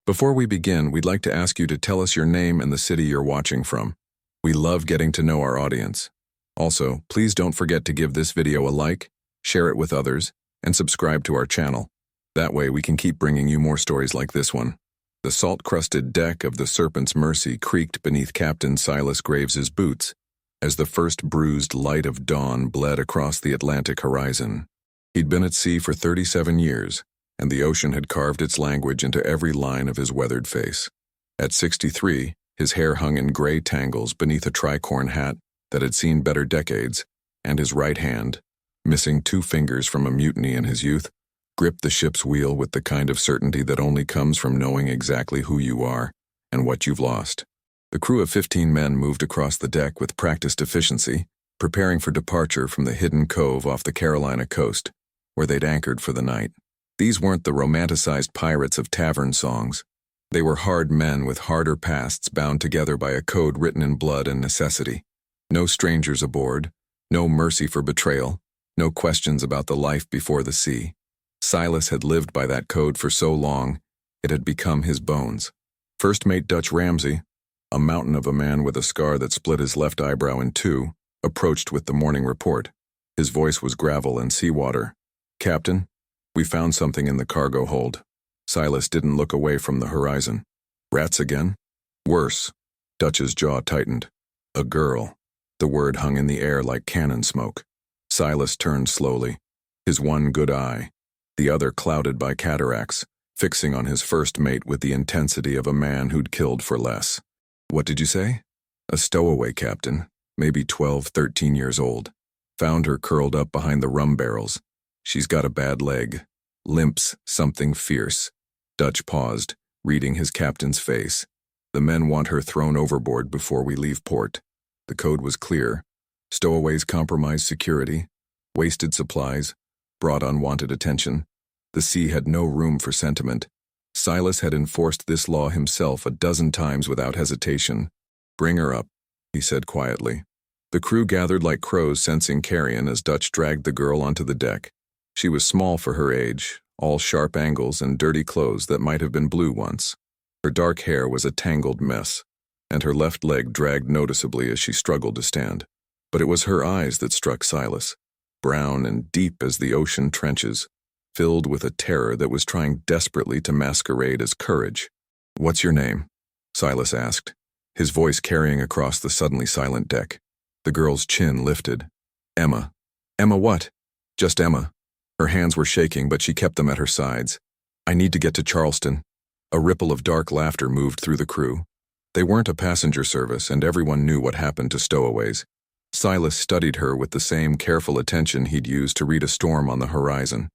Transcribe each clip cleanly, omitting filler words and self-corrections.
Before we begin, we'd like to ask you to tell us your name and the city you're watching from. We love getting to know our audience. Also, please don't forget to give this video a like, share it with others, and subscribe to our channel. That way we can keep bringing you more stories like this one. The salt-crusted deck of the Serpent's Mercy creaked beneath Captain Silas Graves's boots as the first bruised light of dawn bled across the Atlantic horizon. He'd been at sea for 37 years, and the ocean had carved its language into every line of his weathered face. At 63, his hair hung in gray tangles beneath a tricorn hat that had seen better decades, and his right hand, missing 2 fingers from a mutiny in his youth, gripped the ship's wheel with the kind of certainty that only comes from knowing exactly who you are and what you've lost. The crew of 15 men moved across the deck with practiced efficiency, preparing for departure from the hidden cove off the Carolina coast, where they'd anchored for the night. These weren't the romanticized pirates of tavern songs. They were hard men with harder pasts bound together by a code written in blood and necessity. No strangers aboard, no mercy for betrayal, no questions about the life before the sea. Silas had lived by that code for so long, it had become his bones. First Mate Dutch Ramsey, a mountain of a man with a scar that split his left eyebrow in 2, approached with the morning report. His voice was gravel and seawater. "Captain, we found something in the cargo hold." Silas didn't look away from the horizon. "Rats again?" "Worse." Dutch's jaw tightened. "A girl." The word hung in the air like cannon smoke. Silas turned slowly, his one good eye, the other clouded by cataracts, fixing on his first mate with the intensity of a man who'd killed for less. "What did you say?" "A stowaway, Captain, maybe 12, 13 years old. Found her curled up behind the rum barrels. She's got a bad leg. Limps something fierce." Dutch paused, reading his captain's face. "The men want her thrown overboard before we leave port." The code was clear. Stowaways compromised security, wasted supplies, brought unwanted attention. The sea had no room for sentiment. Silas had enforced this law himself a dozen times without hesitation. "Bring her up," he said quietly. The crew gathered like crows sensing carrion as Dutch dragged the girl onto the deck. She was small for her age, all sharp angles and dirty clothes that might have been blue once. Her dark hair was a tangled mess, and her left leg dragged noticeably as she struggled to stand. But it was her eyes that struck Silas, brown and deep as the ocean trenches, filled with a terror that was trying desperately to masquerade as courage. "What's your name?" Silas asked, his voice carrying across the suddenly silent deck. The girl's chin lifted. "Emma." "Emma what?" "Just Emma." Her hands were shaking, but she kept them at her sides. "I need to get to Charleston." A ripple of dark laughter moved through the crew. They weren't a passenger service, and everyone knew what happened to stowaways. Silas studied her with the same careful attention he'd used to read a storm on the horizon.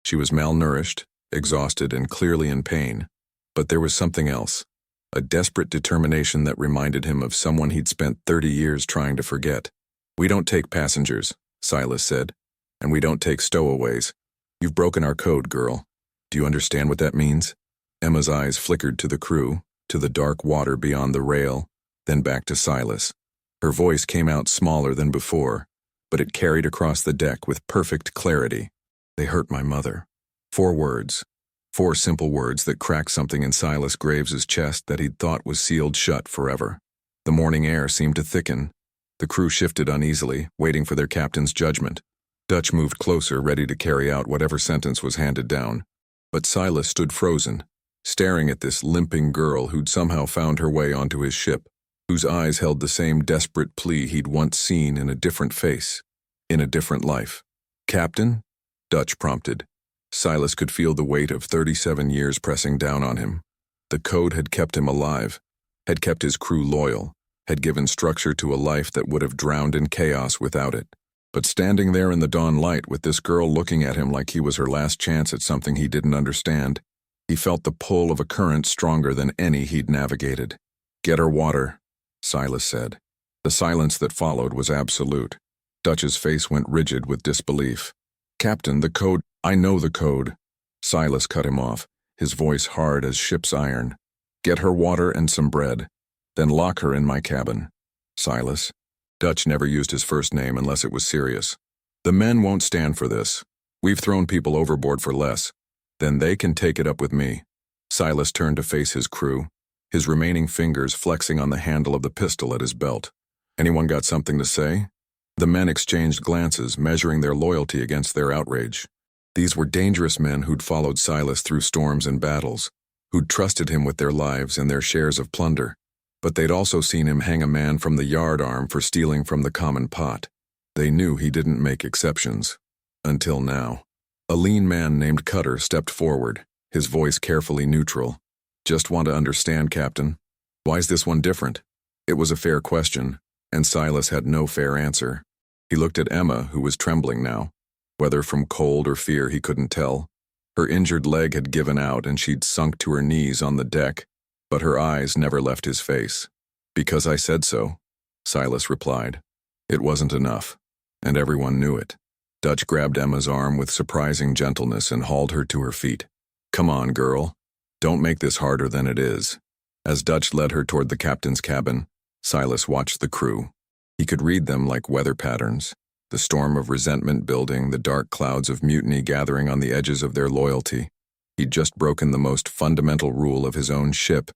She was malnourished, exhausted, and clearly in pain. But there was something else, a desperate determination that reminded him of someone he'd spent 30 years trying to forget. "We don't take passengers," Silas said, "and we don't take stowaways. You've broken our code, girl. Do you understand what that means?" Emma's eyes flickered to the crew, to the dark water beyond the rail, then back to Silas. Her voice came out smaller than before, but it carried across the deck with perfect clarity. "They hurt my mother." 4 words. 4 simple words that cracked something in Silas Graves's chest that he'd thought was sealed shut forever. The morning air seemed to thicken. The crew shifted uneasily, waiting for their captain's judgment. Dutch moved closer, ready to carry out whatever sentence was handed down. But Silas stood frozen, staring at this limping girl who'd somehow found her way onto his ship, whose eyes held the same desperate plea he'd once seen in a different face, in a different life. "Captain?" Dutch prompted. Silas could feel the weight of 37 years pressing down on him. The code had kept him alive, had kept his crew loyal, had given structure to a life that would have drowned in chaos without it. But standing there in the dawn light with this girl looking at him like he was her last chance at something he didn't understand, he felt the pull of a current stronger than any he'd navigated. "Get her water," Silas said. The silence that followed was absolute. Dutch's face went rigid with disbelief. "Captain, the code—" "I know the code." Silas cut him off, his voice hard as ship's iron. "Get her water and some bread. Then lock her in my cabin." "Silas." Dutch never used his first name unless it was serious. "The men won't stand for this. We've thrown people overboard for less. Then they can take it up with me." Silas turned to face his crew, his remaining fingers flexing on the handle of the pistol at his belt. Anyone got something to say? The men exchanged glances, measuring their loyalty against their outrage. These were dangerous men who'd followed Silas through storms and battles, who'd trusted him with their lives and their shares of plunder. But they'd also seen him hang a man from the yardarm for stealing from the common pot. They knew he didn't make exceptions. Until now. A lean man named Cutter stepped forward, his voice carefully neutral. "Just want to understand, Captain. Why's this one different?" It was a fair question, and Silas had no fair answer. He looked at Emma, who was trembling now. Whether from cold or fear he couldn't tell. Her injured leg had given out and she'd sunk to her knees on the deck, but her eyes never left his face. "Because I said so," Silas replied. It wasn't enough, and everyone knew it. Dutch grabbed Emma's arm with surprising gentleness and hauled her to her feet. "Come on, girl. Don't make this harder than it is." As Dutch led her toward the captain's cabin, Silas watched the crew. He could read them like weather patterns, the storm of resentment building, the dark clouds of mutiny gathering on the edges of their loyalty. He'd just broken the most fundamental rule of his own ship,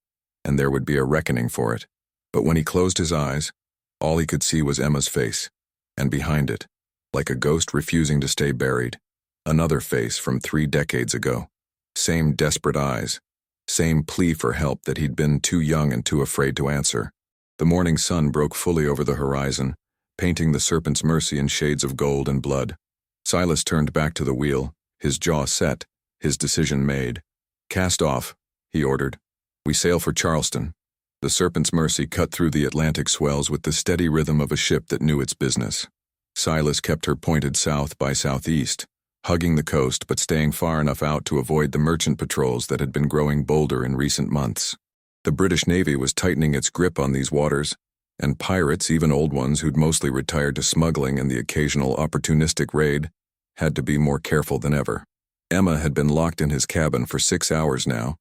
and there would be a reckoning for it. But when he closed his eyes, all he could see was Emma's face, and behind it, like a ghost refusing to stay buried, another face from 3 decades ago. Same desperate eyes, same plea for help that he'd been too young and too afraid to answer. The morning sun broke fully over the horizon, painting the Serpent's Mercy in shades of gold and blood. Silas turned back to the wheel, his jaw set, his decision made. "Cast off," he ordered. "We sail for Charleston." The Serpent's Mercy cut through the Atlantic swells with the steady rhythm of a ship that knew its business. Silas kept her pointed south by southeast, hugging the coast but staying far enough out to avoid the merchant patrols that had been growing bolder in recent months. The British Navy was tightening its grip on these waters, and pirates, even old ones who'd mostly retired to smuggling and the occasional opportunistic raid, had to be more careful than ever. Emma had been locked in his cabin for 6 hours now,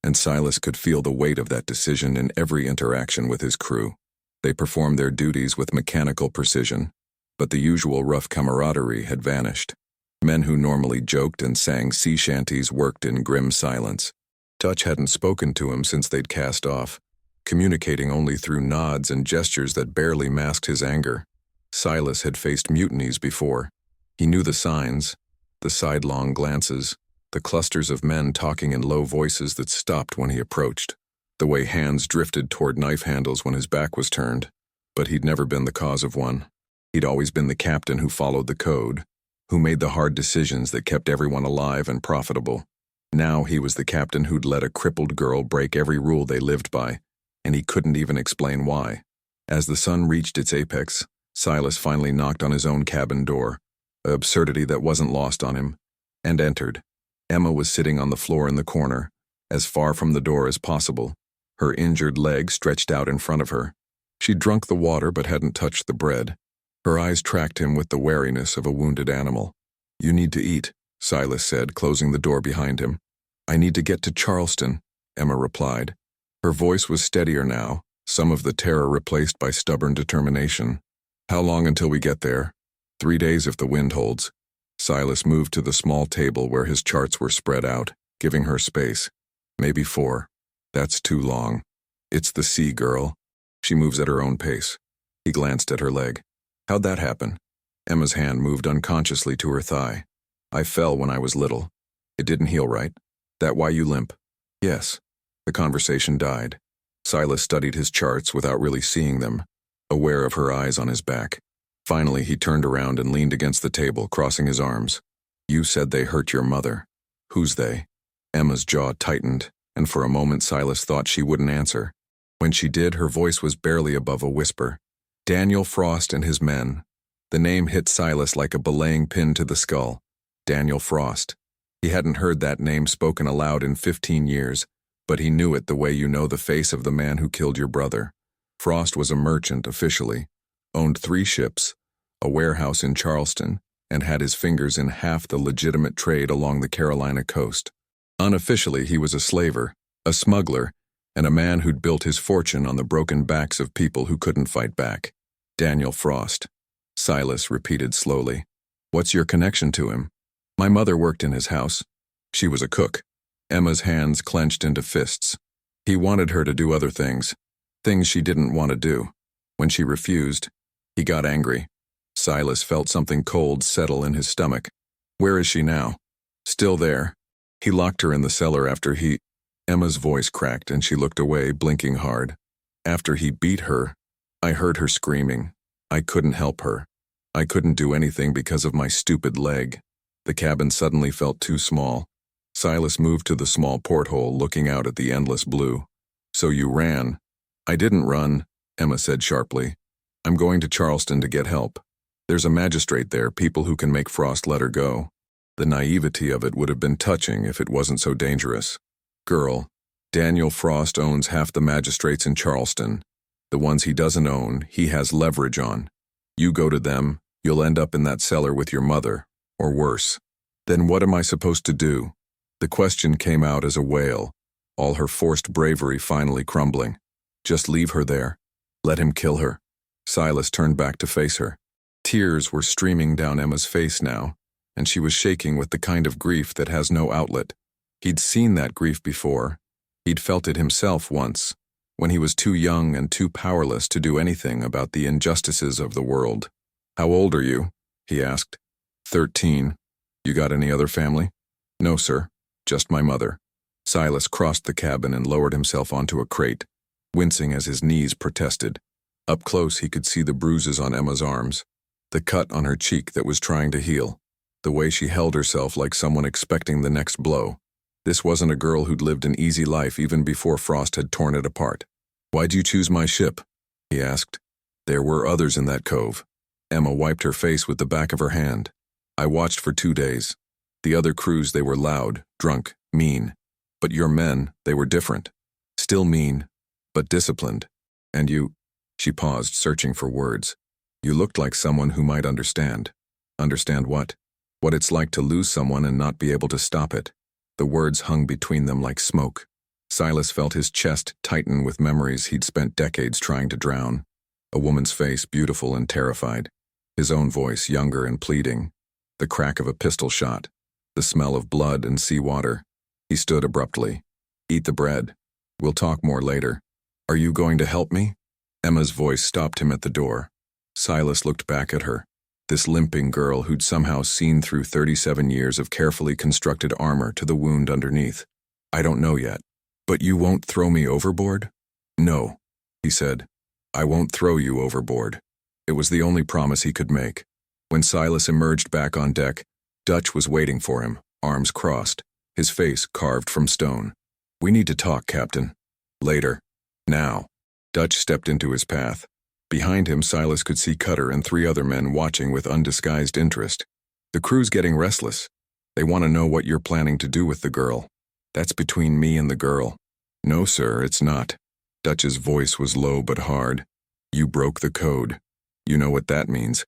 and Silas could feel the weight of that decision in every interaction with his crew. They performed their duties with mechanical precision, but the usual rough camaraderie had vanished. Men who normally joked and sang sea shanties worked in grim silence. Dutch hadn't spoken to him since they'd cast off, communicating only through nods and gestures that barely masked his anger. Silas had faced mutinies before. He knew the signs, the sidelong glances, the clusters of men talking in low voices that stopped when he approached, the way hands drifted toward knife handles when his back was turned. But he'd never been the cause of one. He'd always been the captain who followed the code, who made the hard decisions that kept everyone alive and profitable. Now he was the captain who'd let a crippled girl break every rule they lived by, and he couldn't even explain why. As the sun reached its apex, Silas finally knocked on his own cabin door, an absurdity that wasn't lost on him, and entered. Emma was sitting on the floor in the corner, as far from the door as possible, her injured leg stretched out in front of her. She'd drunk the water but hadn't touched the bread. Her eyes tracked him with the wariness of a wounded animal. "You need to eat," Silas said, closing the door behind him. "I need to get to Charleston," Emma replied. Her voice was steadier now, some of the terror replaced by stubborn determination. "How long until we get there?" 3 days if the wind holds." Silas moved to the small table where his charts were spread out, giving her space. "Maybe 4. That's too long. It's the sea, girl. She moves at her own pace." He glanced at her leg. "How'd that happen?" Emma's hand moved unconsciously to her thigh. "I fell when I was little. It didn't heal right. That why you limp?" "Yes." The conversation died. Silas studied his charts without really seeing them, aware of her eyes on his back. Finally, he turned around and leaned against the table, crossing his arms. "You said they hurt your mother. Who's they?" Emma's jaw tightened, and for a moment Silas thought she wouldn't answer. When she did, her voice was barely above a whisper. "Daniel Frost and his men." The name hit Silas like a belaying pin to the skull. Daniel Frost. He hadn't heard that name spoken aloud in 15 years, but he knew it the way you know the face of the man who killed your brother. Frost was a merchant officially, owned 3 ships, a warehouse in Charleston, and had his fingers in half the legitimate trade along the Carolina coast. Unofficially, he was a slaver, a smuggler, and a man who'd built his fortune on the broken backs of people who couldn't fight back. Daniel Frost. Silas repeated slowly. "What's your connection to him?" "My mother worked in his house. She was a cook." Emma's hands clenched into fists. He wanted her to do other things, things she didn't want to do. When she refused, he got angry. Silas felt something cold settle in his stomach. Where is she now? Still there. He locked her in the cellar after he... Emma's voice cracked and she looked away, blinking hard. After he beat her, I heard her screaming. I couldn't help her. I couldn't do anything because of my stupid leg. The cabin suddenly felt too small. Silas moved to the small porthole, looking out at the endless blue. So you ran. I didn't run, Emma said sharply. I'm going to Charleston to get help. There's a magistrate there, people who can make Frost let her go. The naivety of it would have been touching if it wasn't so dangerous. Girl, Daniel Frost owns half the magistrates in Charleston. The ones he doesn't own, he has leverage on. You go to them, you'll end up in that cellar with your mother, or worse. Then what am I supposed to do? The question came out as a wail, all her forced bravery finally crumbling. Just leave her there. Let him kill her. Silas turned back to face her. Tears were streaming down Emma's face now, and she was shaking with the kind of grief that has no outlet. He'd seen that grief before. He'd felt it himself once, when he was too young and too powerless to do anything about the injustices of the world. How old are you? He asked. 13. You got any other family? No, sir. Just my mother. Silas crossed the cabin and lowered himself onto a crate, wincing as his knees protested. Up close he could see the bruises on Emma's arms, the cut on her cheek that was trying to heal, the way she held herself like someone expecting the next blow. This wasn't a girl who'd lived an easy life even before Frost had torn it apart. Why'd you choose my ship? He asked. There were others in that cove. Emma wiped her face with the back of her hand. I watched for 2 days. The other crews, they were loud, drunk, mean. But your men, they were different. Still mean, but disciplined. And you... She paused, searching for words. You looked like someone who might understand. Understand what? What it's like to lose someone and not be able to stop it. The words hung between them like smoke. Silas felt his chest tighten with memories he'd spent decades trying to drown. A woman's face, beautiful and terrified. His own voice, younger and pleading. The crack of a pistol shot. The smell of blood and seawater. He stood abruptly. Eat the bread. We'll talk more later. Are you going to help me? Emma's voice stopped him at the door. Silas looked back at her. This limping girl who'd somehow seen through 37 years of carefully constructed armor to the wound underneath. I don't know yet. But you won't throw me overboard? No, he said. I won't throw you overboard. It was the only promise he could make. When Silas emerged back on deck, Dutch was waiting for him, arms crossed, his face carved from stone. We need to talk, Captain. Later. Now. Dutch stepped into his path. Behind him, Silas could see Cutter and 3 other men watching with undisguised interest. The crew's getting restless. They want to know what you're planning to do with the girl. That's between me and the girl. No, sir, it's not. Dutch's voice was low but hard. You broke the code. You know what that means.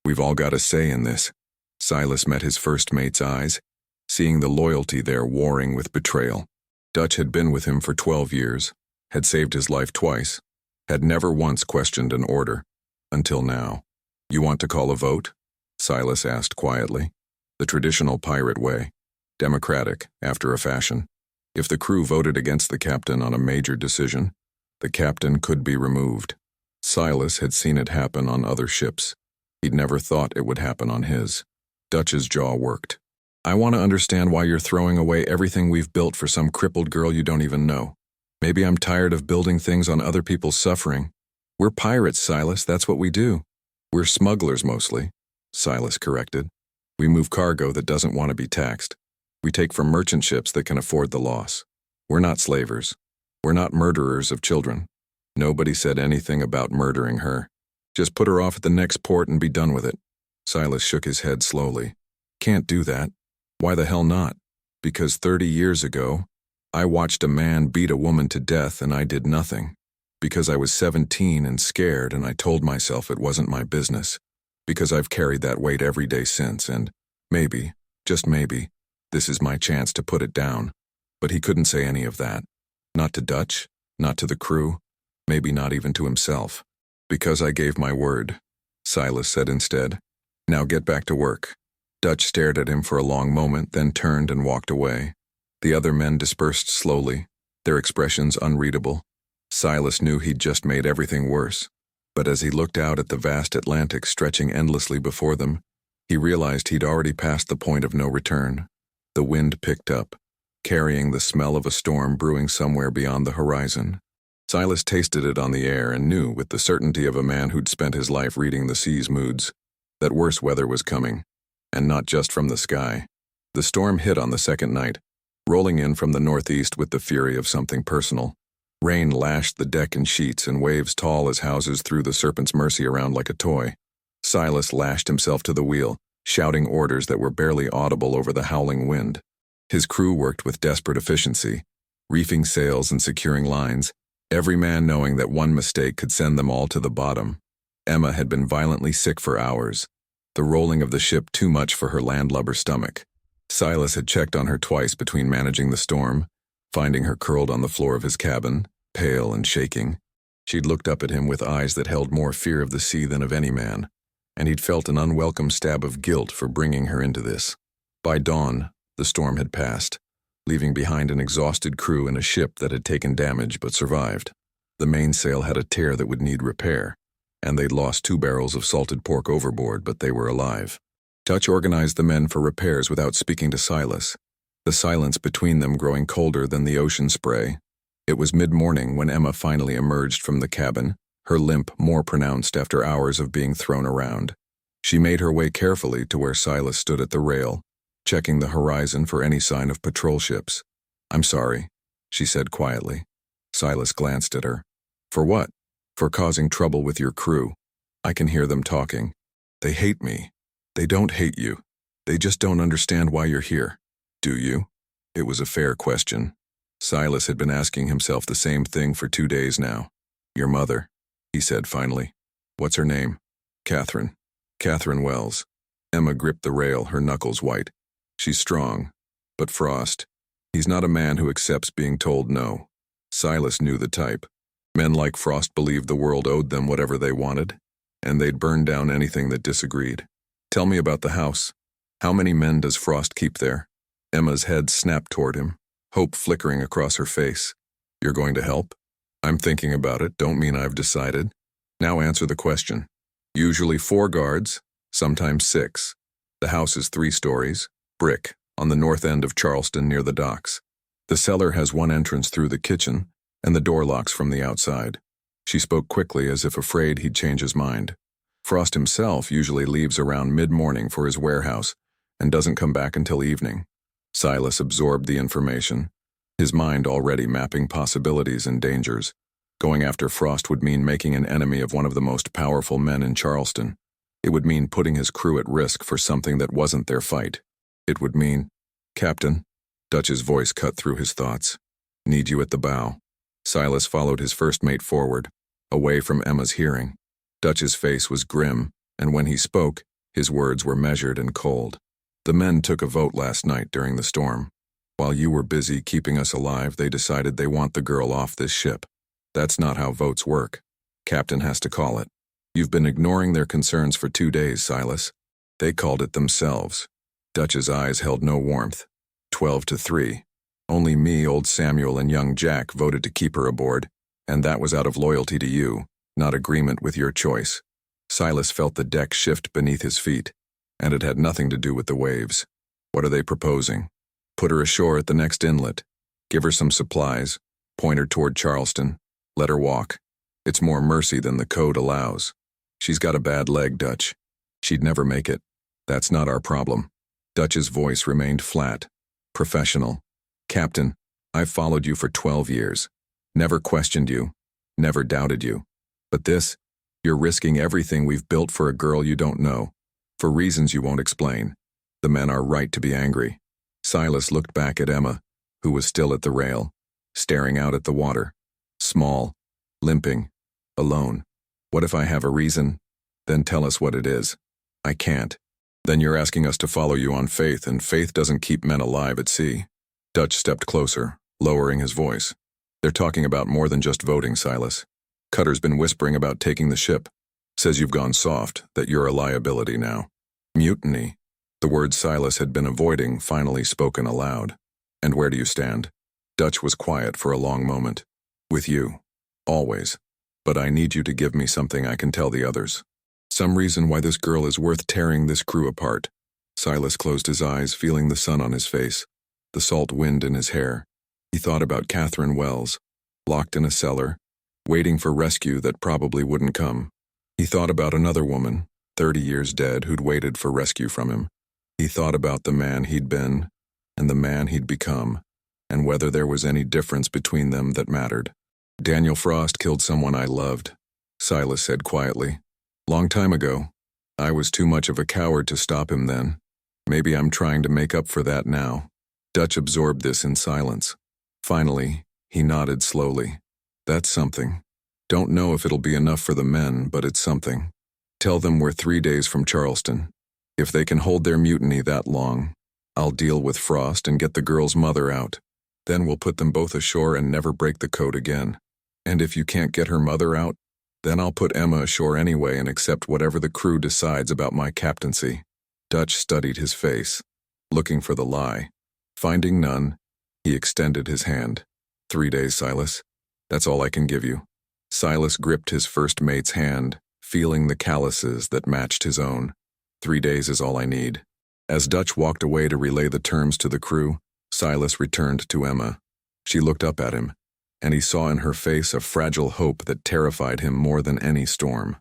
We've all got a say in this. Silas met his first mate's eyes, seeing the loyalty there warring with betrayal. Dutch had been with him for 12 years, had saved his life twice, had never once questioned an order. Until now. You want to call a vote? Silas asked quietly. The traditional pirate way. Democratic, after a fashion. If the crew voted against the captain on a major decision, the captain could be removed. Silas had seen it happen on other ships. He'd never thought it would happen on his. Dutch's jaw worked. I want to understand why you're throwing away everything we've built for some crippled girl you don't even know. Maybe I'm tired of building things on other people's suffering. We're pirates, Silas, that's what we do. We're smugglers mostly, Silas corrected. We move cargo that doesn't want to be taxed. We take from merchant ships that can afford the loss. We're not slavers. We're not murderers of children. Nobody said anything about murdering her. Just put her off at the next port and be done with it. Silas shook his head slowly. Can't do that. Why the hell not? Because 30 years ago, I watched a man beat a woman to death and I did nothing. Because I was 17 and scared and I told myself it wasn't my business. Because I've carried that weight every day since and maybe, just maybe, this is my chance to put it down. But he couldn't say any of that. Not to Dutch, not to the crew, maybe not even to himself. Because I gave my word, Silas said instead. Now get back to work. Dutch stared at him for a long moment, then turned and walked away. The other men dispersed slowly, their expressions unreadable. Silas knew he'd just made everything worse. But as he looked out at the vast Atlantic stretching endlessly before them, he realized he'd already passed the point of no return. The wind picked up, carrying the smell of a storm brewing somewhere beyond the horizon. Silas tasted it on the air and knew, with the certainty of a man who'd spent his life reading the sea's moods, that worse weather was coming, and not just from the sky. The storm hit on the second night, rolling in from the northeast with the fury of something personal. Rain lashed the deck in sheets and waves tall as houses threw the Serpent's Mercy around like a toy. Silas lashed himself to the wheel, shouting orders that were barely audible over the howling wind. His crew worked with desperate efficiency, reefing sails and securing lines, every man knowing that one mistake could send them all to the bottom. Emma had been violently sick for hours, the rolling of the ship too much for her landlubber stomach. Silas had checked on her twice between managing the storm, finding her curled on the floor of his cabin, pale and shaking. She'd looked up at him with eyes that held more fear of the sea than of any man, and he'd felt an unwelcome stab of guilt for bringing her into this. By dawn, the storm had passed, leaving behind an exhausted crew and a ship that had taken damage but survived. The mainsail had a tear that would need repair, and they'd lost 2 barrels of salted pork overboard, but they were alive. Dutch organized the men for repairs without speaking to Silas, the silence between them growing colder than the ocean spray. It was mid-morning when Emma finally emerged from the cabin, her limp more pronounced after hours of being thrown around. She made her way carefully to where Silas stood at the rail, checking the horizon for any sign of patrol ships. "I'm sorry," she said quietly. Silas glanced at her. "For what?" "For causing trouble with your crew. I can hear them talking. They hate me." "They don't hate you. They just don't understand why you're here." "Do you?" It was a fair question. Silas had been asking himself the same thing for 2 days now. "Your mother," he said finally. "What's her name?" "Catherine. Catherine Wells." Emma gripped the rail, her knuckles white. "She's strong. But Frost, he's not a man who accepts being told no." Silas knew the type. Men like Frost believed the world owed them whatever they wanted, and they'd burn down anything that disagreed. "Tell me about the house. How many men does Frost keep there?" Emma's head snapped toward him, hope flickering across her face. "You're going to help?" "I'm thinking about it, don't mean I've decided." "Now answer the question." "Usually 4 guards, sometimes 6. The house is 3 stories, brick, on the north end of Charleston near the docks. The cellar has 1 entrance through the kitchen, and the door locks from the outside." She spoke quickly as if afraid he'd change his mind. "Frost himself usually leaves around mid-morning for his warehouse and doesn't come back until evening." Silas absorbed the information, his mind already mapping possibilities and dangers. Going after Frost would mean making an enemy of one of the most powerful men in Charleston. It would mean putting his crew at risk for something that wasn't their fight. It would mean, "Captain," Dutch's voice cut through his thoughts. "Need you at the bow." Silas followed his first mate forward, away from Emma's hearing. Dutch's face was grim, and when he spoke, his words were measured and cold. "The men took a vote last night during the storm. While you were busy keeping us alive, they decided they want the girl off this ship. That's not how votes work. Captain has to call it. You've been ignoring their concerns for 2 days, Silas. They called it themselves." Dutch's eyes held no warmth. 12-3. Only me, old Samuel, and young Jack voted to keep her aboard, and that was out of loyalty to you, not agreement with your choice. Silas felt the deck shift beneath his feet, and it had nothing to do with the waves. "What are they proposing?" "Put her ashore at the next inlet. Give her some supplies. Point her toward Charleston. Let her walk. It's more mercy than the code allows. She's got a bad leg, Dutch. She'd never make it. That's not our problem." Dutch's voice remained flat, professional. "Captain, I've followed you for 12 years. Never questioned you. Never doubted you. But this, you're risking everything we've built for a girl you don't know, for reasons you won't explain. The men are right to be angry." Silas looked back at Emma, who was still at the rail, staring out at the water. Small, limping, alone. "What if I have a reason? Then tell us what it is." "I can't." "Then you're asking us to follow you on faith, and faith doesn't keep men alive at sea." Dutch stepped closer, lowering his voice. "They're talking about more than just voting, Silas. Cutter's been whispering about taking the ship. Says you've gone soft, that you're a liability now." Mutiny. The word Silas had been avoiding finally spoken aloud. And where do you stand? Dutch was quiet for a long moment. With you. Always. But I need you to give me something I can tell the others. Some reason why this girl is worth tearing this crew apart. Silas closed his eyes, feeling the sun on his face, the salt wind in his hair. He thought about Catherine Wells, locked in a cellar, waiting for rescue that probably wouldn't come. He thought about another woman, 30 years dead, who'd waited for rescue from him. He thought about the man he'd been and the man he'd become, and whether there was any difference between them that mattered. Daniel Frost killed someone I loved, Silas said quietly. Long time ago. I was too much of a coward to stop him then. Maybe I'm trying to make up for that now. Dutch absorbed this in silence. Finally, he nodded slowly. That's something. Don't know if it'll be enough for the men, but it's something. Tell them we're 3 days from Charleston. If they can hold their mutiny that long, I'll deal with Frost and get the girl's mother out. Then we'll put them both ashore and never break the code again. And if you can't get her mother out, then I'll put Emma ashore anyway and accept whatever the crew decides about my captaincy. Dutch studied his face, looking for the lie. Finding none, he extended his hand. 3 days, Silas. That's all I can give you. Silas gripped his first mate's hand, feeling the calluses that matched his own. 3 days is all I need. As Dutch walked away to relay the terms to the crew, Silas returned to Emma. She looked up at him, and he saw in her face a fragile hope that terrified him more than any storm.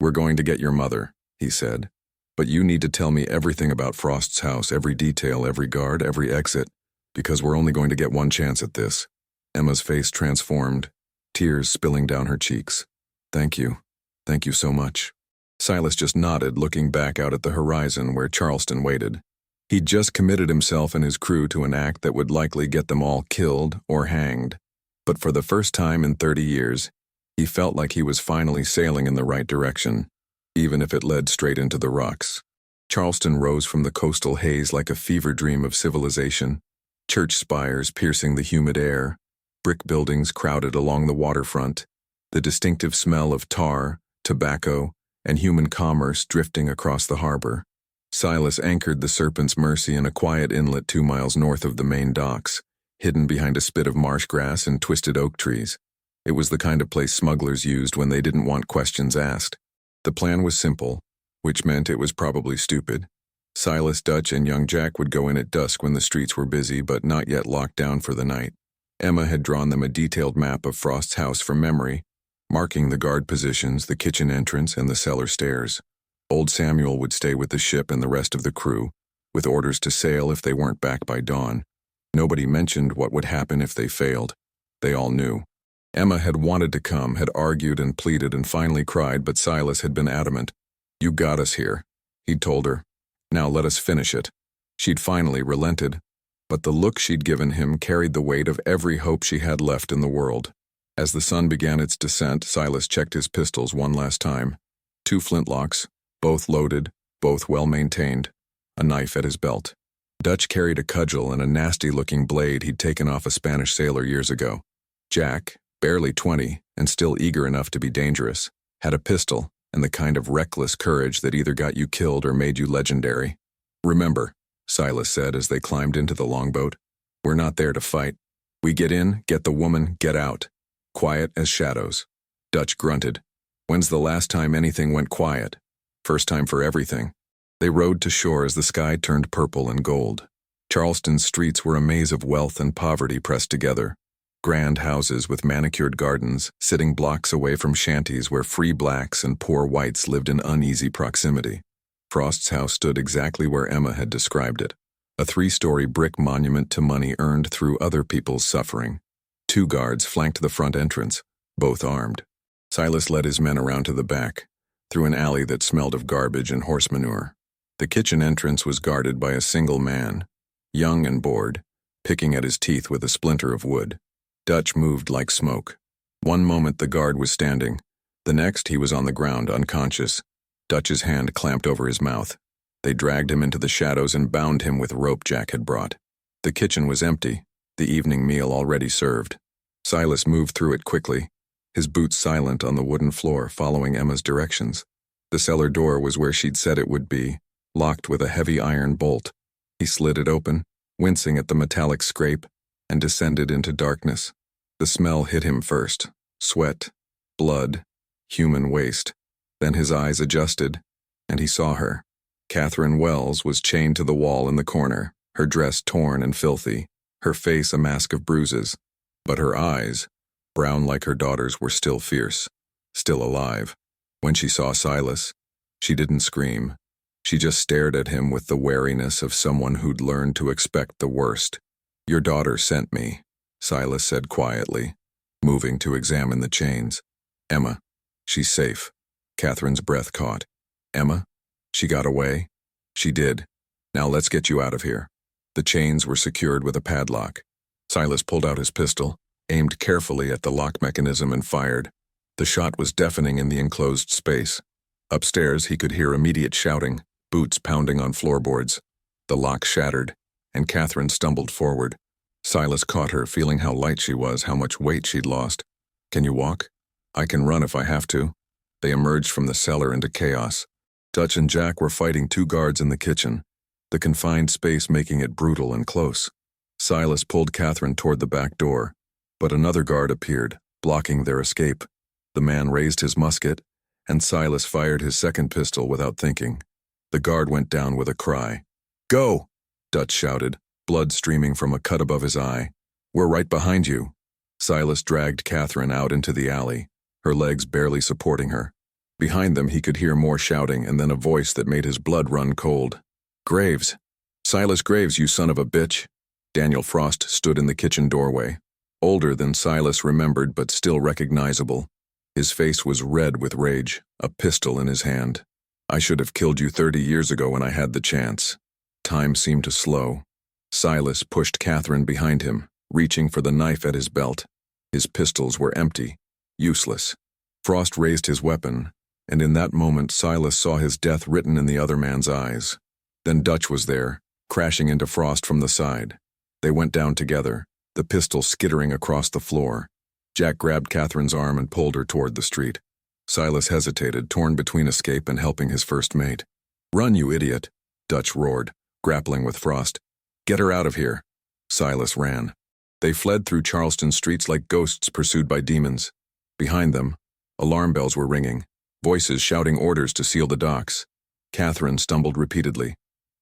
We're going to get your mother, he said. But you need to tell me everything about Frost's house, every detail, every guard, every exit, because we're only going to get one chance at this. Emma's face transformed, tears spilling down her cheeks. Thank you. Thank you so much. Silas just nodded, looking back out at the horizon where Charleston waited. He'd just committed himself and his crew to an act that would likely get them all killed or hanged. But for the first time in 30 years, he felt like he was finally sailing in the right direction, even if it led straight into the rocks. Charleston rose from the coastal haze like a fever dream of civilization, church spires piercing the humid air, brick buildings crowded along the waterfront, the distinctive smell of tar, tobacco, and human commerce drifting across the harbor. Silas anchored the Serpent's Mercy in a quiet inlet 2 miles north of the main docks, hidden behind a spit of marsh grass and twisted oak trees. It was the kind of place smugglers used when they didn't want questions asked. The plan was simple, which meant it was probably stupid. Silas, Dutch, and young Jack would go in at dusk when the streets were busy but not yet locked down for the night. Emma had drawn them a detailed map of Frost's house from memory, marking the guard positions, the kitchen entrance, and the cellar stairs. Old Samuel would stay with the ship and the rest of the crew, with orders to sail if they weren't back by dawn. Nobody mentioned what would happen if they failed. They all knew. Emma had wanted to come, had argued and pleaded and finally cried, but Silas had been adamant. You got us here, he'd told her. Now let us finish it. She'd finally relented, but the look she'd given him carried the weight of every hope she had left in the world. As the sun began its descent, Silas checked his pistols one last time. 2 flintlocks, both loaded, both well-maintained, a knife at his belt. Dutch carried a cudgel and a nasty-looking blade he'd taken off a Spanish sailor years ago. Jack, barely 20 and still eager enough to be dangerous, had a pistol and the kind of reckless courage that either got you killed or made you legendary. Remember, Silas said as they climbed into the longboat, we're not there to fight. We get in, get the woman, get out. Quiet as shadows. Dutch grunted. When's the last time anything went quiet? First time for everything. They rowed to shore as the sky turned purple and gold. Charleston's streets were a maze of wealth and poverty pressed together. Grand houses with manicured gardens, sitting blocks away from shanties where free blacks and poor whites lived in uneasy proximity. Frost's house stood exactly where Emma had described it, a 3-story brick monument to money earned through other people's suffering. 2 guards flanked the front entrance, both armed. Silas led his men around to the back, through an alley that smelled of garbage and horse manure. The kitchen entrance was guarded by a single man, young and bored, picking at his teeth with a splinter of wood. Dutch moved like smoke. One moment the guard was standing, the next he was on the ground, unconscious. Dutch's hand clamped over his mouth. They dragged him into the shadows and bound him with rope Jack had brought. The kitchen was empty, the evening meal already served. Silas moved through it quickly, his boots silent on the wooden floor, following Emma's directions. The cellar door was where she'd said it would be, locked with a heavy iron bolt. He slid it open, wincing at the metallic scrape, and descended into darkness. The smell hit him first. Sweat, blood, human waste. Then his eyes adjusted, and he saw her. Catherine Wells was chained to the wall in the corner, her dress torn and filthy, her face a mask of bruises. But her eyes, brown like her daughter's, were still fierce, still alive. When she saw Silas, she didn't scream. She just stared at him with the wariness of someone who'd learned to expect the worst. "Your daughter sent me," Silas said quietly, moving to examine the chains. "Emma, she's safe." Catherine's breath caught. "Emma? She got away?" "She did. Now let's get you out of here." The chains were secured with a padlock. Silas pulled out his pistol, aimed carefully at the lock mechanism, and fired. The shot was deafening in the enclosed space. Upstairs, he could hear immediate shouting, boots pounding on floorboards. The lock shattered, and Catherine stumbled forward. Silas caught her, feeling how light she was, how much weight she'd lost. "Can you walk?" "I can run if I have to." They emerged from the cellar into chaos. Dutch and Jack were fighting two guards in the kitchen, the confined space making it brutal and close. Silas pulled Catherine toward the back door, but another guard appeared, blocking their escape. The man raised his musket, and Silas fired his second pistol without thinking. The guard went down with a cry. "Go!" Dutch shouted, blood streaming from a cut above his eye. "We're right behind you." Silas dragged Catherine out into the alley, her legs barely supporting her. Behind them he could hear more shouting and then a voice that made his blood run cold. "Graves! Silas Graves, you son of a bitch!" Daniel Frost stood in the kitchen doorway, older than Silas remembered but still recognizable. His face was red with rage, a pistol in his hand. "I should have killed you 30 years ago when I had the chance." Time seemed to slow. Silas pushed Catherine behind him, reaching for the knife at his belt. His pistols were empty, useless. Frost raised his weapon, and in that moment Silas saw his death written in the other man's eyes. Then Dutch was there, crashing into Frost from the side. They went down together, the pistol skittering across the floor. Jack grabbed Catherine's arm and pulled her toward the street. Silas hesitated, torn between escape and helping his first mate. "Run, you idiot!" Dutch roared, grappling with Frost. "Get her out of here!" Silas ran. They fled through Charleston streets like ghosts pursued by demons. Behind them, alarm bells were ringing, voices shouting orders to seal the docks. Catherine stumbled repeatedly,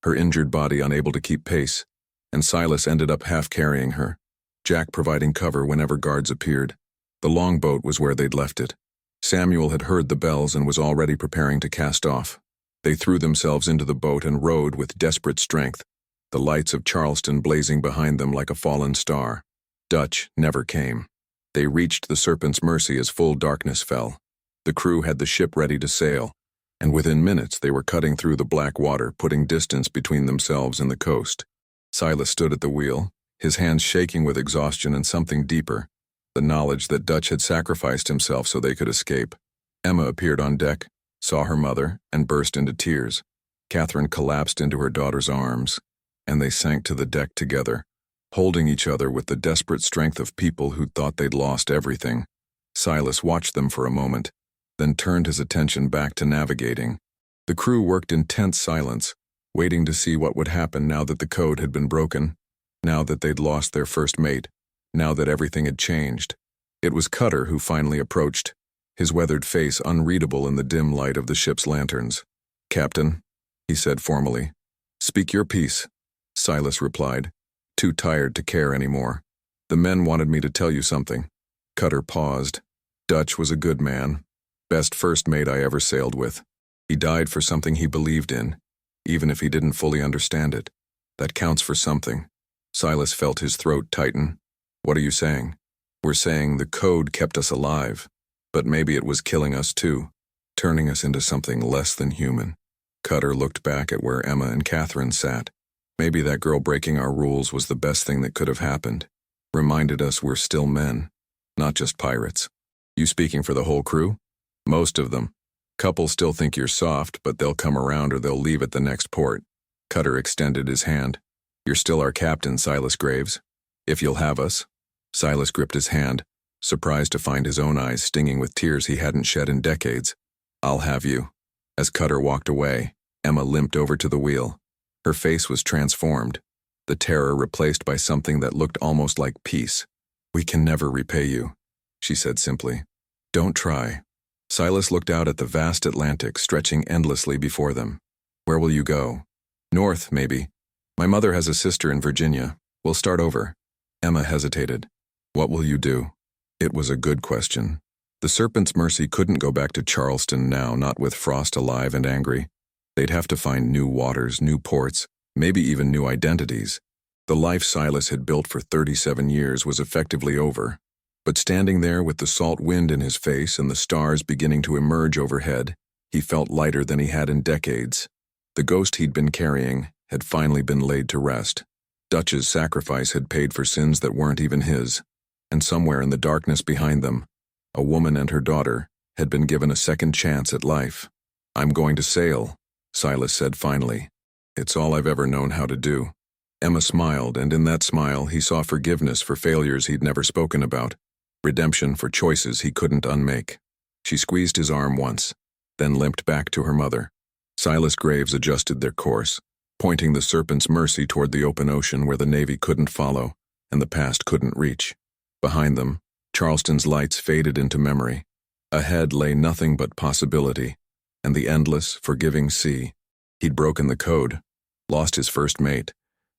her injured body unable to keep pace, and Silas ended up half carrying her, Jack providing cover whenever guards appeared. The longboat was where they'd left it. Samuel had heard the bells and was already preparing to cast off. They threw themselves into the boat and rowed with desperate strength, the lights of Charleston blazing behind them like a fallen star. Dutch never came. They reached the Serpent's Mercy as full darkness fell. The crew had the ship ready to sail, and within minutes they were cutting through the black water, putting distance between themselves and the coast. Silas stood at the wheel, his hands shaking with exhaustion and something deeper, the knowledge that Dutch had sacrificed himself so they could escape. Emma appeared on deck, saw her mother, and burst into tears. Catherine collapsed into her daughter's arms, and they sank to the deck together, holding each other with the desperate strength of people who'd thought they'd lost everything. Silas watched them for a moment, then turned his attention back to navigating. The crew worked in tense silence, waiting to see what would happen now that the code had been broken, now that they'd lost their first mate, now that everything had changed. It was Cutter who finally approached, his weathered face unreadable in the dim light of the ship's lanterns. "Captain," he said formally. "Speak your piece," Silas replied, too tired to care anymore. "The men wanted me to tell you something." Cutter paused. "Dutch was a good man. Best first mate I ever sailed with. He died for something he believed in, even if he didn't fully understand it. That counts for something." Silas felt his throat tighten. "What are you saying?" "We're saying the code kept us alive, but maybe it was killing us too, turning us into something less than human." Cutter looked back at where Emma and Catherine sat. Maybe that girl breaking our rules was the best thing that could have happened. Reminded us we're still men, not just pirates. "You speaking for the whole crew?" "Most of them. Couple still think you're soft, but they'll come around or they'll leave at the next port." Cutter extended his hand. "You're still our captain, Silas Graves. If you'll have us." Silas gripped his hand, surprised to find his own eyes stinging with tears he hadn't shed in decades. "I'll have you." As Cutter walked away, Emma limped over to the wheel. Her face was transformed. the terror replaced by something that looked almost like peace. "We can never repay you," she said simply. "Don't try." Silas looked out at the vast Atlantic stretching endlessly before them. "Where will you go?" "North, maybe. My mother has a sister in Virginia. We'll start over." Emma hesitated. "What will you do?" It was a good question. The Serpent's Mercy couldn't go back to Charleston now, not with Frost alive and angry. They'd have to find new waters, new ports, maybe even new identities. The life Silas had built for 37 years was effectively over. But standing there with the salt wind in his face and the stars beginning to emerge overhead, he felt lighter than he had in decades. The ghost he'd been carrying had finally been laid to rest. Dutch's sacrifice had paid for sins that weren't even his. And somewhere in the darkness behind them, a woman and her daughter had been given a second chance at life. "I'm going to sail," Silas said finally. "It's all I've ever known how to do." Emma smiled, and in that smile he saw forgiveness for failures he'd never spoken about, redemption for choices he couldn't unmake. She squeezed his arm once, then limped back to her mother. Silas Graves adjusted their course, pointing the Serpent's Mercy toward the open ocean where the Navy couldn't follow and the past couldn't reach. Behind them, Charleston's lights faded into memory. Ahead lay nothing but possibility, and the endless, forgiving sea. He'd broken the code, lost his first mate,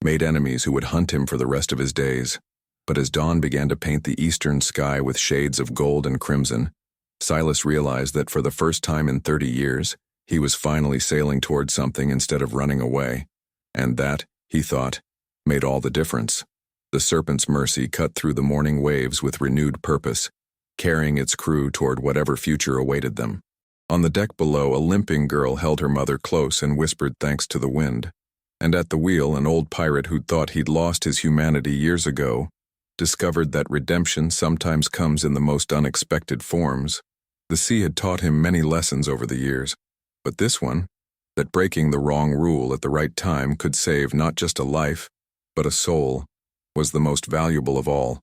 made enemies who would hunt him for the rest of his days. But as dawn began to paint the eastern sky with shades of gold and crimson, Silas realized that for the first time in 30 years, he was finally sailing toward something instead of running away. And that, he thought, made all the difference. The Serpent's Mercy cut through the morning waves with renewed purpose, carrying its crew toward whatever future awaited them. On the deck below, a limping girl held her mother close and whispered thanks to the wind. And at the wheel, an old pirate who'd thought he'd lost his humanity years ago discovered that redemption sometimes comes in the most unexpected forms. The sea had taught him many lessons over the years, but this one, that breaking the wrong rule at the right time could save not just a life, but a soul, was the most valuable of all.